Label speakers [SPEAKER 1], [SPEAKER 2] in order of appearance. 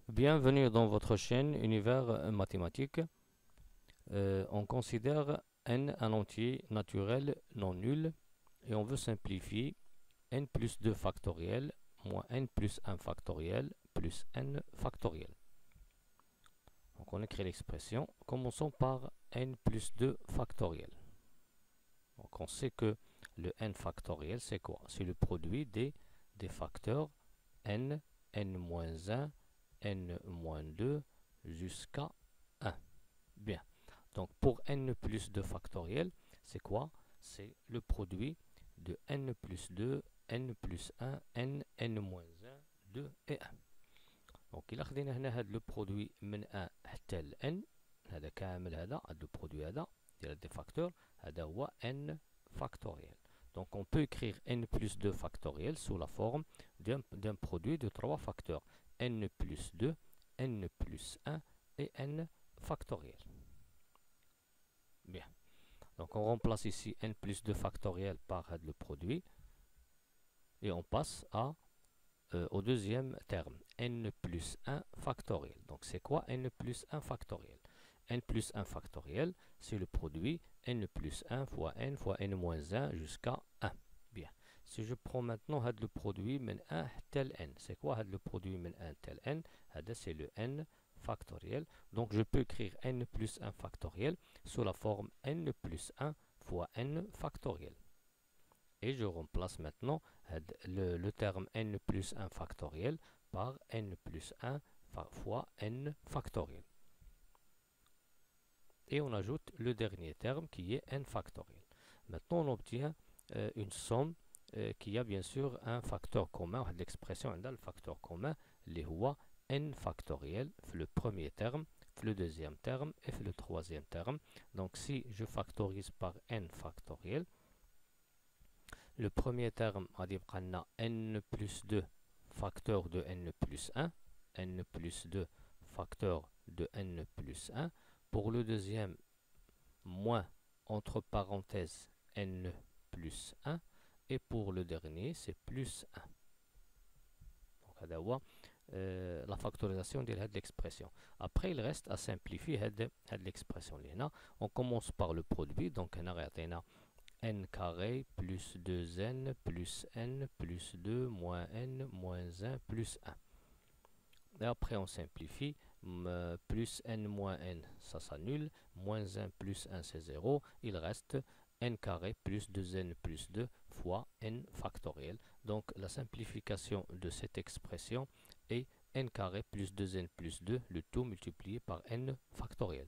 [SPEAKER 1] Bienvenue dans votre chaîne Univers mathématique. On considère n un entier naturel non nul et on veut simplifier n plus 2 factoriel moins n plus 1 factoriel plus n factoriel. Donc on écrit l'expression. Commençons par n plus 2 factoriel. Donc on sait que le n factoriel c'est quoi? C'est le produit des facteurs n, n-1, n-2 jusqu'à 1. Bien. Donc pour n plus 2 factoriel, c'est quoi? C'est le produit de n plus 2, n plus 1, n, n-1, 2 et 1. Donc il a خدينا هنا هذا le produit من 1 حتى ل n. هذا كامل هذا le produit هذا ديال des facteurs هذا هو n factoriel. Donc on peut écrire n plus 2 factoriel sous la forme d'un produit de 3 facteurs n plus 2, n plus 1 et n factoriel. Bien. Donc on remplace ici n plus 2 factoriel par le produit et on passe au deuxième terme, n plus 1 factoriel. Donc c'est quoi n plus 1 factoriel? N plus 1 factoriel, c'est le produit n plus 1 fois n moins 1 jusqu'à 1. Bien. Si je prends maintenant le produit من 1 tel n, c'est quoi le produit من 1 tel n? C'est le n factoriel. Donc je peux écrire n plus 1 factoriel sous la forme n plus 1 fois n factoriel. Et je remplace maintenant le terme n plus 1 factoriel par n plus 1 fois n factoriel. Et on ajoute le dernier terme qui est n factoriel. Maintenant on obtient une somme qui a bien sûr un facteur commun. L'expression a le facteur commun, les هو n factoriel, le premier terme, le deuxième terme et le troisième terme. Donc si je factorise par n factoriel, le premier terme a dit n plus 2 facteur de n plus 1, n plus 2 facteur de n plus 1. Pour le deuxième, moins entre parenthèses n plus 1. Et pour le dernier, c'est plus 1. Donc, c'est la factorisation de l'expression. Après, il reste à simplifier l'expression. On commence par le produit. Donc, on a n carré plus 2n plus n plus 2 moins n moins 1 plus 1. Et après, on simplifie. Plus n moins n, ça s'annule. Moins 1 plus 1, c'est 0. Il reste n carré plus 2n plus 2 fois n factoriel. Donc la simplification de cette expression est n carré plus 2n plus 2, le tout multiplié par n factoriel.